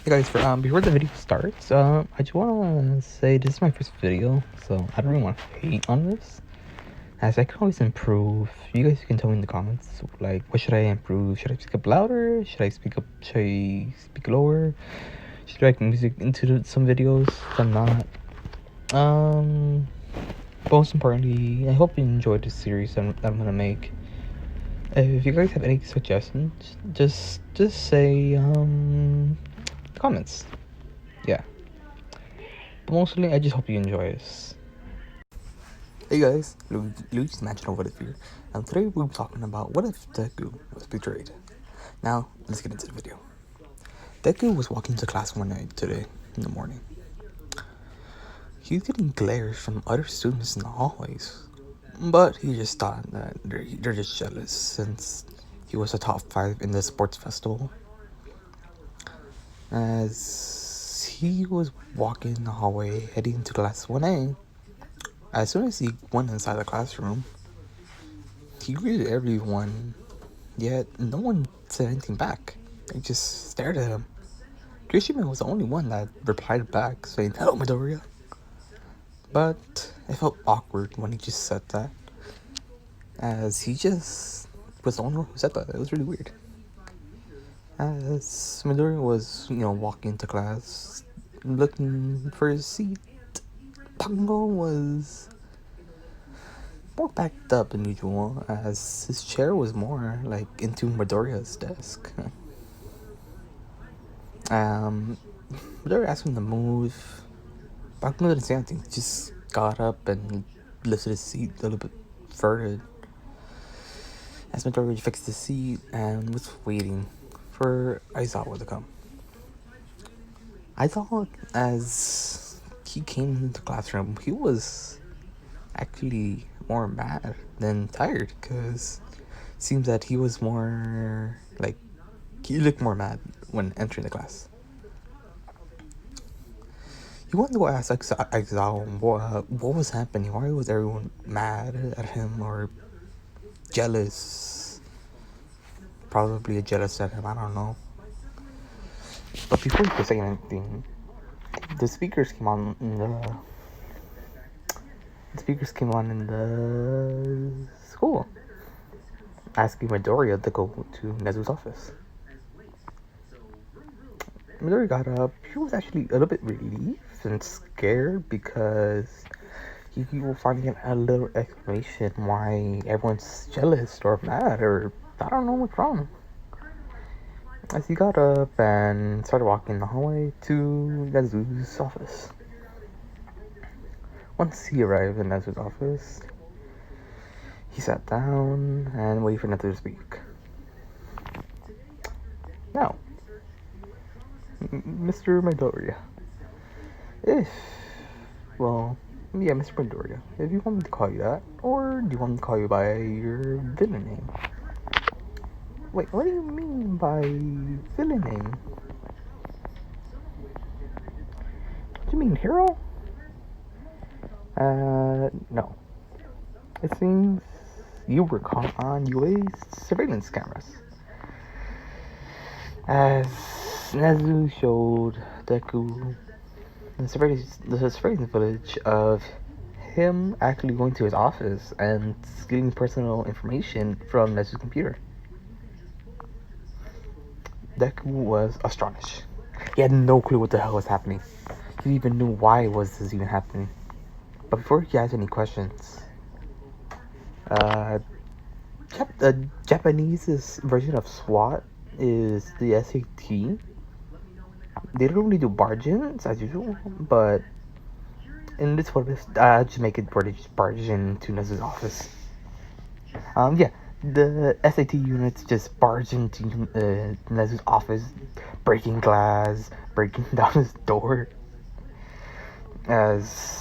Hey guys, before the video starts, I just wanna say this is my first video, so I don't really want to hate on this, as I can always improve. You guys can tell me in the comments, like, what should I improve? Should I speak up louder? Should I speak lower? Should I make music into some videos? Some not. Most importantly, I hope you enjoyed this series that I'm gonna make. If you guys have any suggestions, just say, comments. Yeah. But mostly, I just hope you enjoy this. Hey guys, Luigi's Mansion of What If here, and today we'll be talking about what if Deku was betrayed. Now, let's get into the video. Deku was walking to class one night today in the morning. He was getting glares from other students in the hallways, but he just thought that they're just jealous since he was a top 5 in the sports festival. As he was walking the hallway heading to class 1A, as soon as he went inside the classroom, he greeted everyone, yet no one said anything back. They just stared at him. Kirishima was the only one that replied back, saying, "Hello, Midoriya." But it felt awkward when he just said that, as he just was the only one who said that. It was really weird. As Midoriya was, walking into class, looking for his seat, Tango was more backed up than usual, as his chair was more like into Midoriya's desk. Midoriya asked him to move. Bakugo didn't say anything. He just got up and lifted his seat a little bit further. As Midoriya fixed his seat and was waiting for Aizawa to come. I thought as he came into the classroom, he was actually more mad than tired, because it seems that he was more like, he looked more mad when entering the class. He wanted to go ask Aizawa what was happening. Why was everyone mad at him or jealous? Probably jealous at him, I don't know. But before he could say anything, the speakers came on in the school, asking Midoriya to go to Nezu's office. Midoriya got up. He was actually a little bit relieved and scared, because he will find a little explanation why everyone's jealous or mad, or I don't know what's wrong. As he got up and started walking the hallway to Nezu's office. Once he arrived in Nezu's office, he sat down and waited for Nezu to speak. Now, Mr. Midoriya, Mr. Midoriya, if you want me to call you that, or do you want me to call you by your villain name? Wait, what do you mean by villain name? Do you mean hero? No. It seems you were caught on UA's surveillance cameras, as Nezu showed Deku the surveillance footage of him actually going to his office and stealing personal information from Nezu's computer. Deku was astonished. He had no clue what the hell was happening. He even knew why was this even happening. But before he asked any questions, the Japanese version of SWAT is the SAT. They don't really do barge-ins as usual, but in this photo, just make it where they just barge into Nezu's office. The SAT units just barge into Nezu's office, breaking glass, breaking down his door. As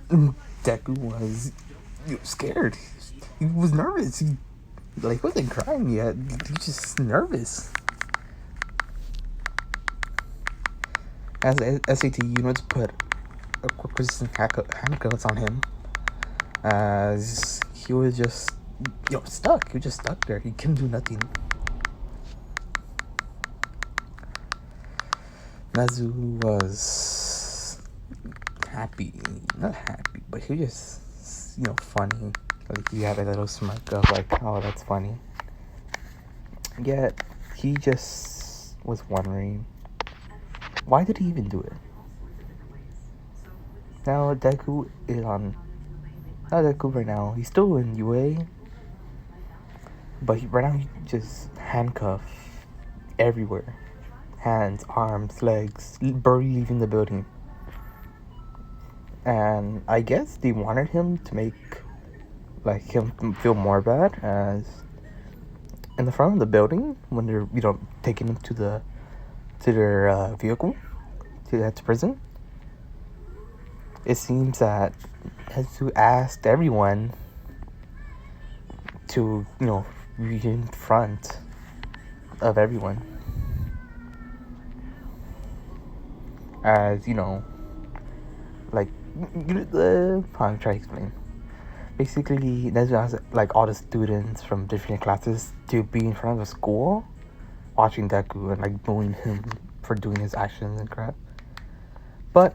Deku was scared. He was nervous. He wasn't crying yet. He was just nervous. As the SAT units put quick-resistant handcuffs on him, as he was just stuck. He was just stuck there. He couldn't do nothing. Nezu was happy, not happy, but he was just, funny. Like, he had a little smirk of like, oh, that's funny. Yet, he just was wondering, why did he even do it? Now, Deku is on, not Deku right now, he's still in UA, but right now he just handcuffed everywhere. Hands, arms, legs, barely leaving the building. And I guess they wanted him to make him feel more bad, as in the front of the building when they're taking him to their vehicle to prison. It seems that Hetsu asked everyone to be in front of everyone, as like I'm trying to explain. Basically, Nezu asked all the students from different classes to be in front of the school, watching Deku and booing him for doing his actions and crap. But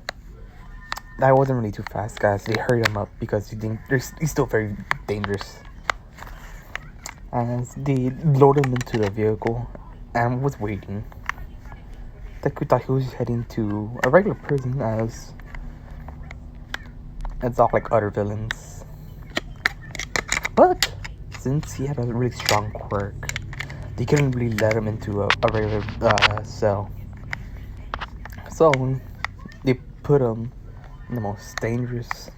that wasn't really too fast, guys. They hurried him up because he's still very dangerous. And they loaded him into the vehicle and was waiting. Deku thought he was heading to a regular prison, as it's all other villains. But since he had a really strong quirk, they couldn't really let him into a regular cell. So they put him in the most dangerous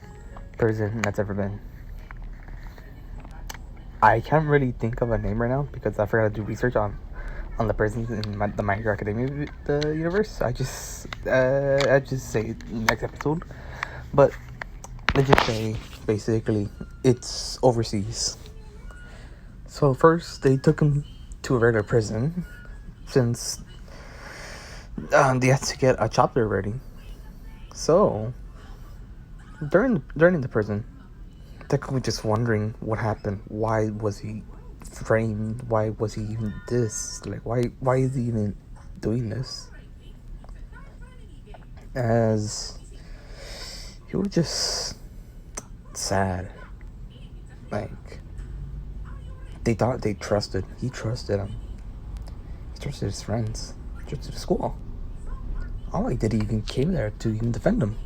prison that's ever been. I can't really think of a name right now because I forgot to do research on the prisons in the My Hero Academia universe. I just say next episode. But let's just say basically it's overseas. So first they took him to a regular prison, since they had to get a chopper ready. So during the prison, Deku was just wondering what happened. Why was he framed? Why was he even this? Why is he even doing this? As he was just sad. They thought he trusted him. He trusted his friends. He trusted the school. All he did, he even came there to even defend him.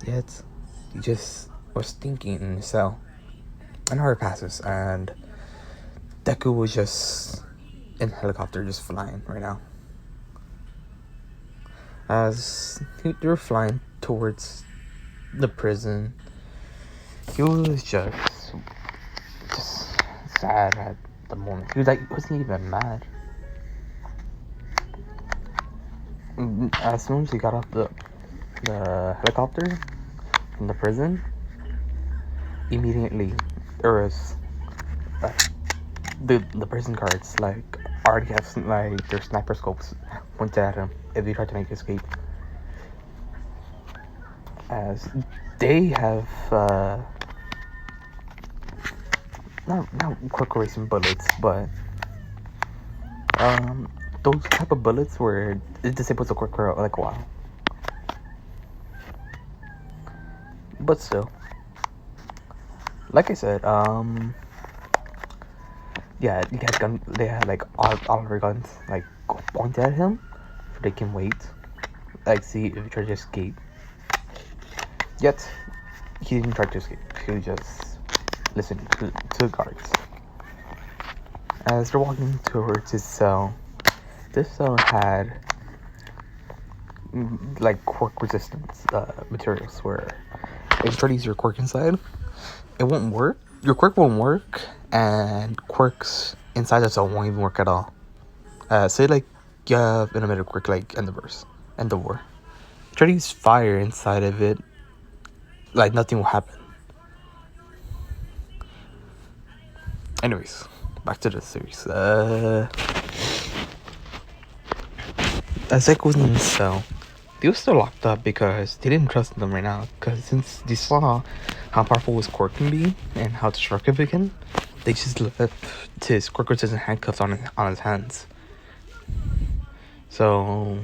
Yet he just was thinking in his cell. An hour passes, and Deku was just in a helicopter, just flying right now. As they were flying towards the prison, he was just sad at the moment. He wasn't even mad. As soon as he got off the helicopter from the prison, immediately there was the prison guards already have their sniper scopes pointed at him if he tried to make an escape, as they have not quick racing bullets, but those type of bullets where it disables a quick for a while. But still, like I said, yeah, they had all their guns pointed at him, so they can wait, see if he tries to escape. Yet he didn't try to escape. He was just listening to the guards. As they're walking towards his cell, this cell had quirk resistance materials, where if you try to use your quirk inside, it won't work. Your quirk won't work, and quirks inside the cell won't even work at all. Say you have an emitter quirk Endeavor. Try to use fire inside of it, nothing will happen. Anyways, back to the series. As Deku was in the cell, they were still locked up because they didn't trust them right now. Because since they saw how powerful his quirk can be and how destructive it can, they just left his quirk resistant handcuffs on his hands. So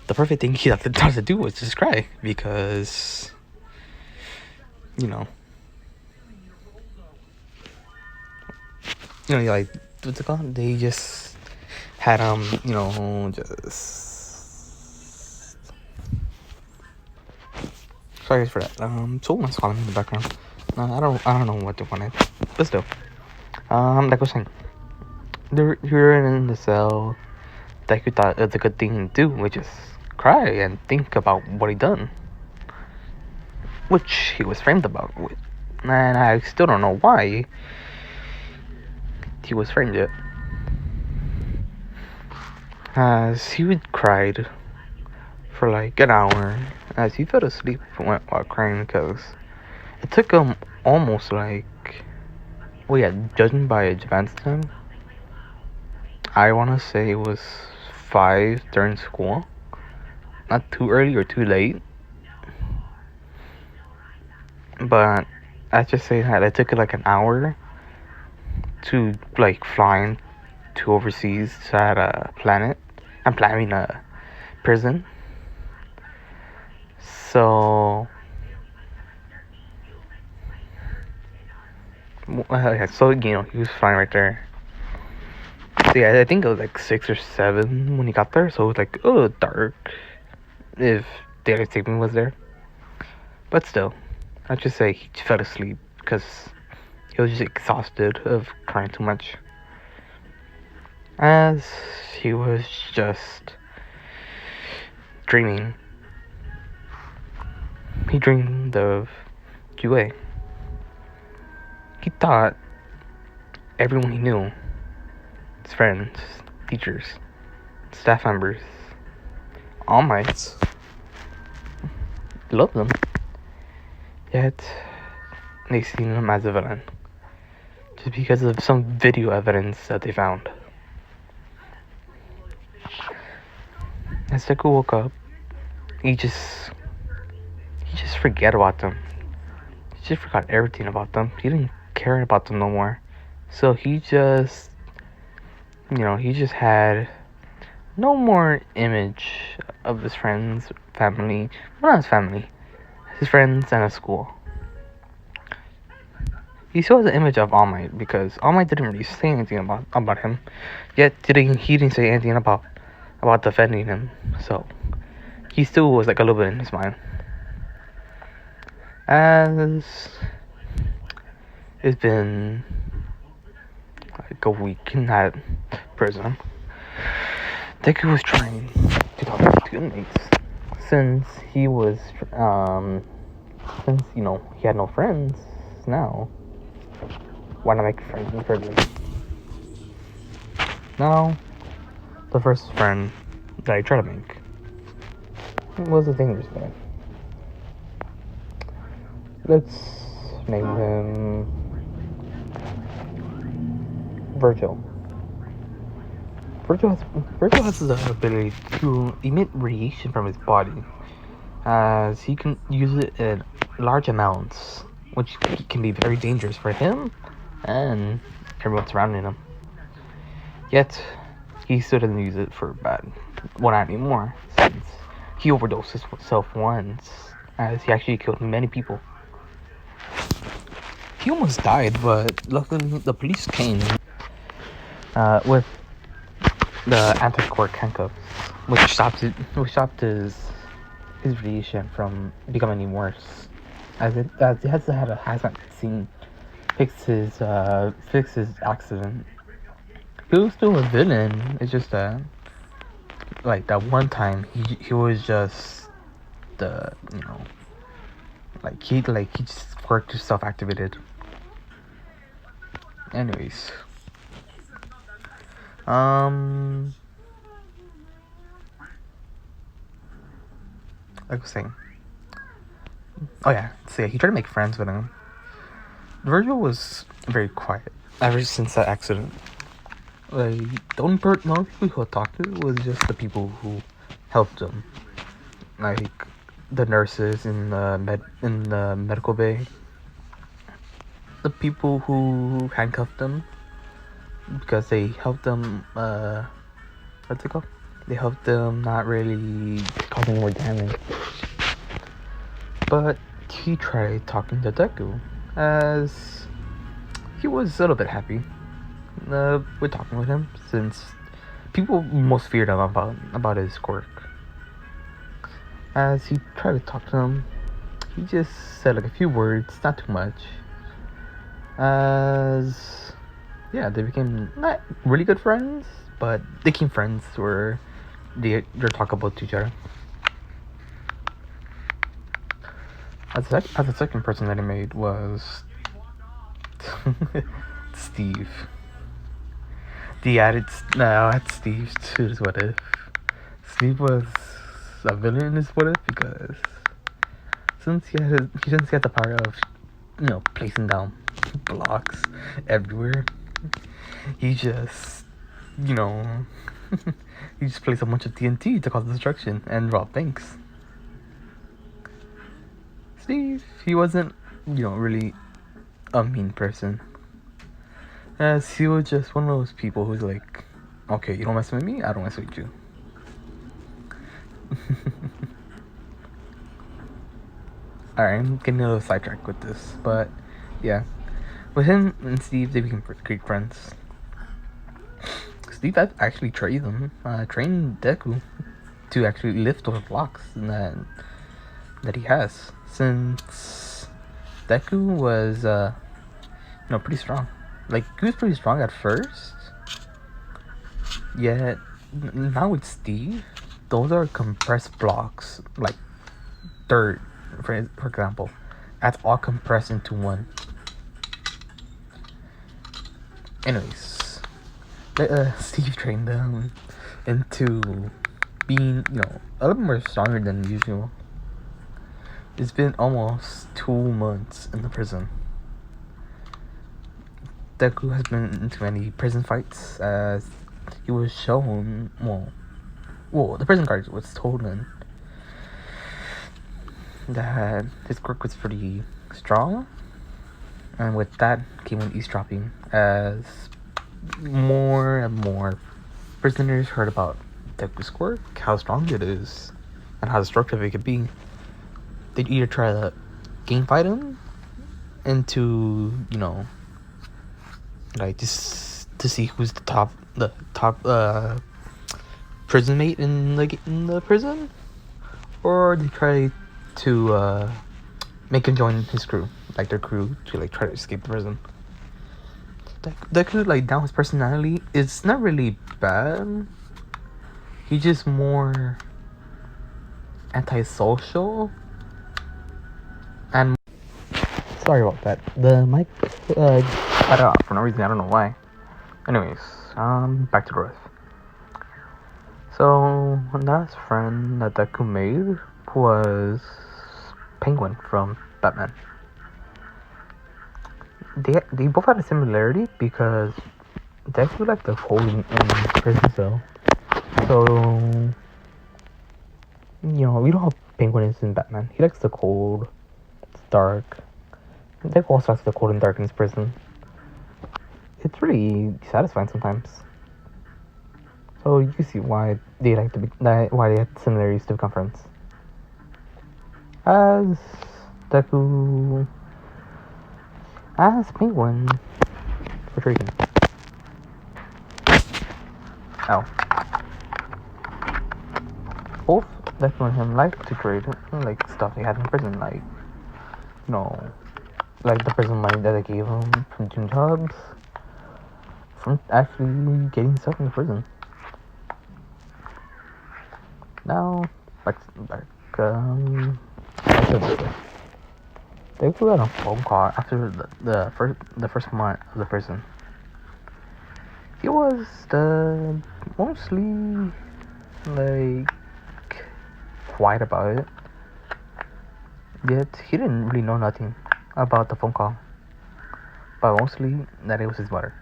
the perfect thing he thought to do was just cry because, you know, like what's it called? They just had just sorry for that. Someone's calling me in the background. I don't know what they wanted, but still, like I was saying, you're in the cell. Deku thought it's a good thing to do, which is cry and think about what he done, which he was framed about. And I still don't know why he was framed yet. As he would cried for like an hour, as he fell asleep while crying, because it took him almost like, well, yeah, judging by advance time, I want to say it was 5 during school. Not too early or too late, but I just say that it took like an hour to like flying to overseas at a planet. I'm planning a prison. So he was flying right there. So yeah, I think it was like 6 or 7 when he got there. So it was like a little dark if daylight saving was there. But still, I'd just say he fell asleep because he was just exhausted of crying too much. As he was just dreaming. He dreamed of Jue. He thought everyone he knew, his friends, teachers, staff members, all Mites, loved them. Yet, they seen him as a villain. Just because of some video evidence that they found. As Deku woke up, he just forgot about them. He just forgot everything about them. He didn't care about them no more. So he just, he just had no more image of his friends, family. Well, not his family. His friends and his school. He still has an image of All Might because All Might didn't really say anything about him. Yet he didn't say anything about defending him. So he still was like a little bit in his mind. As it's been like a week in that prison, Deku was trying to talk to his inmates since he was since he had no friends now. Why not make friends in prison? Now, the first friend that I tried to make was a dangerous guy. Let's name him Virgil. Virgil has the ability to emit radiation from his body, as he can use it in large amounts, which can be very dangerous for him and everyone surrounding him. Yet, he still doesn't use it for bad. Well, not anymore, since he overdosed himself once, as he actually killed many people. He almost died, but luckily the police came with the anti-squirt handcuffs, which stopped his radiation from becoming any worse. As it has to have a hazmat scene fix his accident. He was still a villain. It's just that, like that one time, he was just the he just worked himself activated. Anyways, like I was saying. Oh yeah, so yeah, he tried to make friends with him. Virgil was very quiet ever since that accident. Like the only people who talked to was just the people who helped him, like the nurses in the medical bay, the people who handcuffed him because they helped them what's it called? They helped them not really cause any more damage. But he tried talking to Deku, as he was a little bit happy with talking with him, since people most feared him about his quirk. As he tried to talk to him, he just said like a few words, not too much. As yeah, they became not really good friends, but they became friends where they're talkable to each other. As the second person that he made was Steve. The added add Steve to his what if. Steve was a villain in his what if because since he had the power of placing down blocks everywhere, he just he just placed a bunch of TNT to cause destruction and rob banks. Steve, he wasn't really a mean person, as he was just one of those people who's like, okay, you don't mess with me, I don't mess with you. Alright, I'm getting a little sidetracked with this, but yeah. With him and Steve, they became great friends. Steve actually trained Deku to actually lift those blocks that he has, since Deku was pretty strong. Like, he was pretty strong at first, yet now with Steve, those are compressed blocks, like dirt, for example. That's all compressed into one. Anyways, Steve trained them into being, a little more stronger than usual. It's been almost 2 months in the prison. Deku has been into many prison fights, as he was shown, the prison guard was told him that his quirk was pretty strong, and with that came an eavesdropping, as more and more prisoners heard about Deku's quirk, how strong it is, and how destructive it could be. They'd either try to game fight him into, like just to see who's the top prison mate in the prison, or they try to make him join his crew, like their crew, to like try to escape the prison. Deku, like, down his personality, it's not really bad. He's just more antisocial. And sorry about that. The mic cut out for no reason. I don't know why. Anyways, back to the rest. So the last friend that Deku made was Penguin from Batman. They both had a similarity because Deku liked the cold in prison cell. So you know how Penguin is in Batman. He likes the cold. It's dark. Deku also likes the cold and dark in his prison. It's really satisfying sometimes. So you can see why they had similarities to become friends. As Penguin for trading. Oh. Both Deku and him like to trade like stuff they had in prison, like like the prison money that they gave him from doing jobs, from actually getting stuff in the prison. Now, back to Deku got a phone call after the first month of the prison. He was mostly like quiet about it. Yet he didn't really know nothing about the phone call, but mostly that it was his mother.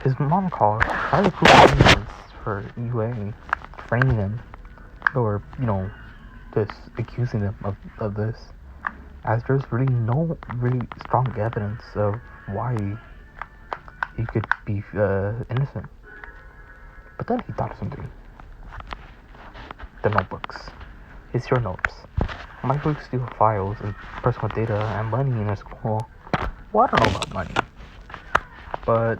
His mom called, tried to prove evidence for UA, framing him, or just accusing him of this, as there's really no really strong evidence of why he could be innocent. But then he thought of something. The notebooks. His your notes. Why would he steal files and personal data and money in a school? Well, I don't know about money. But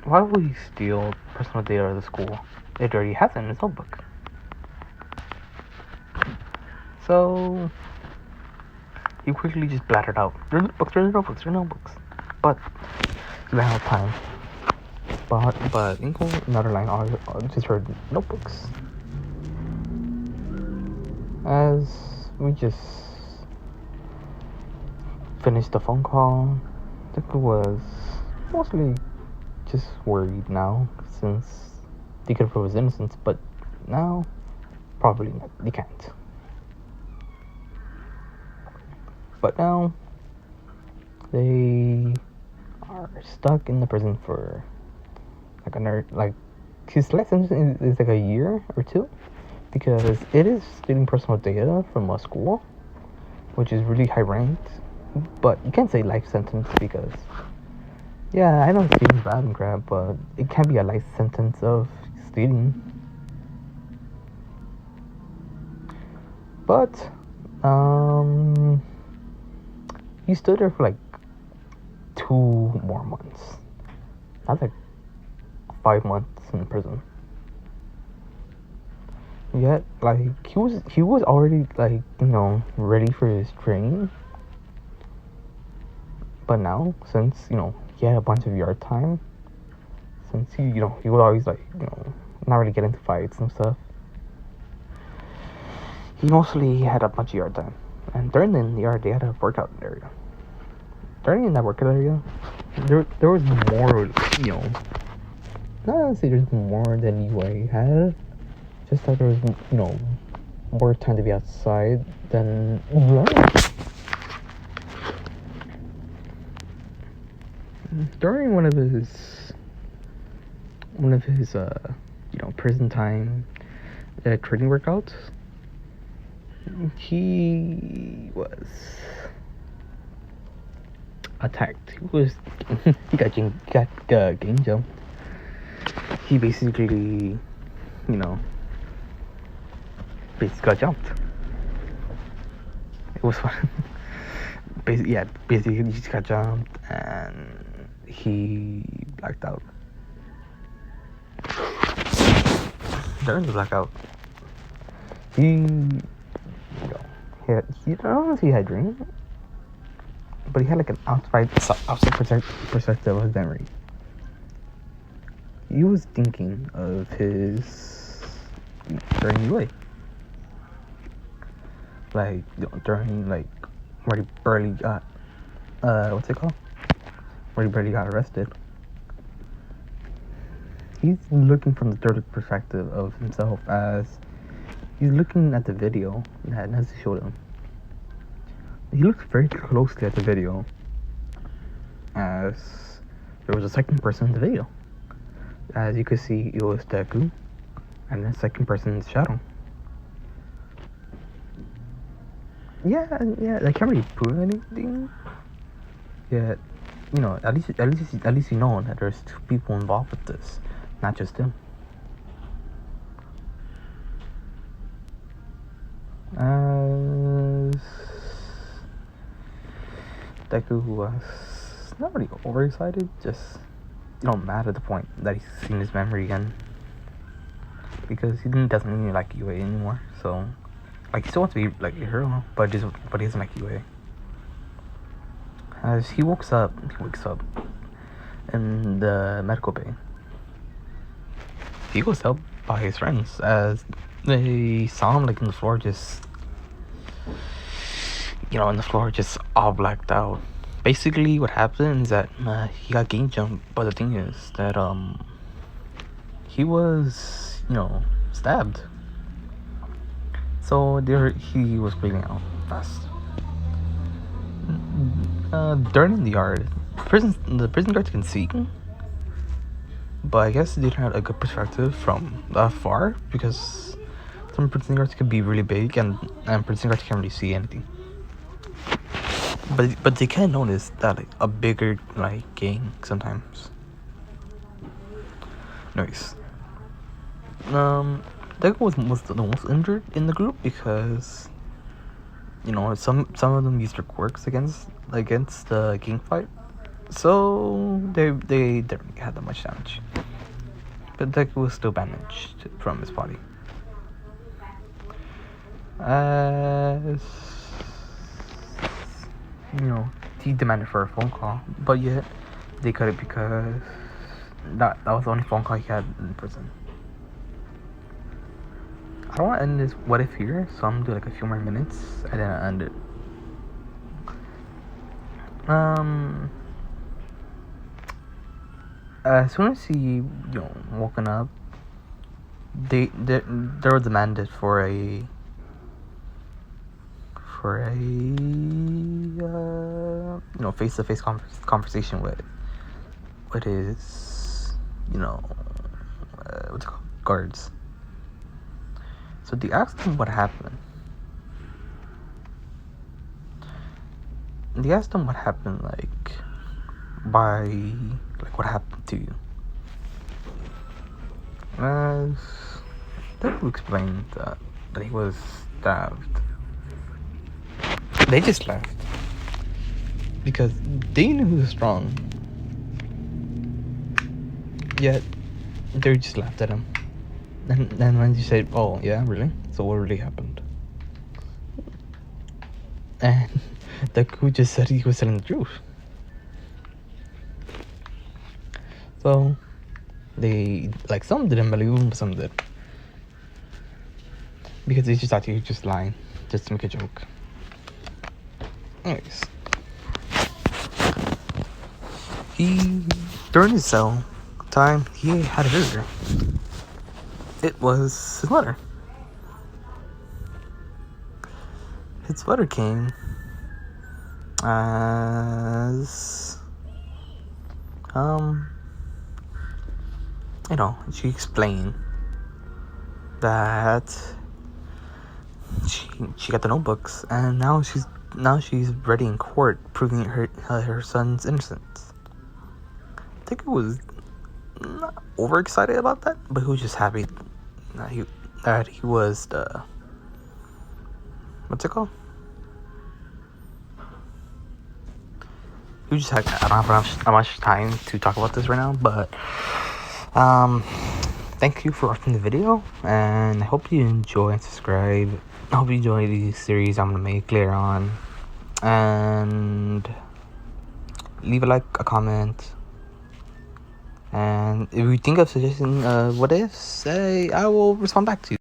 why would he steal personal data of the school? It already has it in his notebook. So he quickly just blattered out, "They're notebooks, they're notebooks, they're notebooks." But he ran out of time. But Inkle, another line, just heard notebooks. As we just finished the phone call, Deku was mostly just worried now, since they could prove his innocence, but now, probably not, they can't. But now, they are stuck in the prison for his life sentence is like a year or two, because it is stealing personal data from a school, which is really high ranked, but you can't say life sentence because, yeah, I know stealing's bad and crap, but it can't be a life sentence of stealing. But, he stood there for like 2 more months. That's like 5 months in prison. Yet, like, he was already, like, ready for his training. But now, since, he had a bunch of yard time, since he would always, like, not really get into fights and stuff, he mostly had a bunch of yard time. And during the yard, they had a workout area. During that workout area, there was more, not to say there's more than UA had, just that there was, more time to be outside than running. During one of his prison time training workouts, he was attacked. He got game jumped. He basically got jumped. It was fun. Basically he just got jumped and he blacked out. During the blackout, he I don't know if he had a dream, but he had like an outside perspective of his memory. He was thinking of his during UA, like during like where he barely got what's it called? Where he barely got arrested. He's looking from the third perspective of himself as he's looking at the video that Nancy showed him. He looked very closely at the video as there was a second person in the video. As you could see, it was Deku and the second person's shadow. Yeah, I can't really prove anything. Yet, at least you know that there's 2 people involved with this, not just him. As Deku was not really overexcited, just mad at the point that he's seen his memory again, because he doesn't really like UA anymore. So, like, he still wants to be like a hero, but he doesn't like UA. As he wakes up in the medical bay. He was helped by his friends as they saw him like in the floor, just all blacked out. Basically, what happened is that he got game jumped, but the thing is that he was stabbed. So he was bleeding out fast. During the yard, the prison guards can see, but I guess they didn't have a good perspective from far, because some prison guards could be really big and prison guards can't really see anything. But they can notice that like a bigger like gang sometimes Nice. Deku was the most injured in the group because, you know, some of them used their quirks against the king fight, so they didn't really have that much damage. But Deku was still bandaged from his body. As you know, he demanded for a phone call, but yet they cut it because that was the only phone call he had in prison. I don't want to end this what if here, so I'm gonna do like a few more minutes and then I'll end it. As soon as he woken up, they were demanded for a face-to-face conversation with his what's it called, guards. So they asked him what happened. They asked him what happened, what happened to you. As Deku explained that he was stabbed. They just left because they knew he was strong. Yet they just laughed at him. And then when you said, "Oh yeah, really? So what really happened?" And Deku just said he was telling the truth. So they some didn't believe him, but some did, because they just thought he was just lying, just to make a joke. Anyways, during his cell time, he had a visitor. It was his mother. His mother came as she explained that she got the notebooks, and now she's ready in court, proving her son's innocence. I think he was not overexcited about that, but he was just happy that he was the, what's it called? He was just I don't have much time to talk about this right now, but thank you for watching the video, and I hope you enjoy and subscribe. I hope you enjoy these series I'm gonna make later on, and leave a like, a comment, and if you think of suggesting what ifs, I will respond back to you.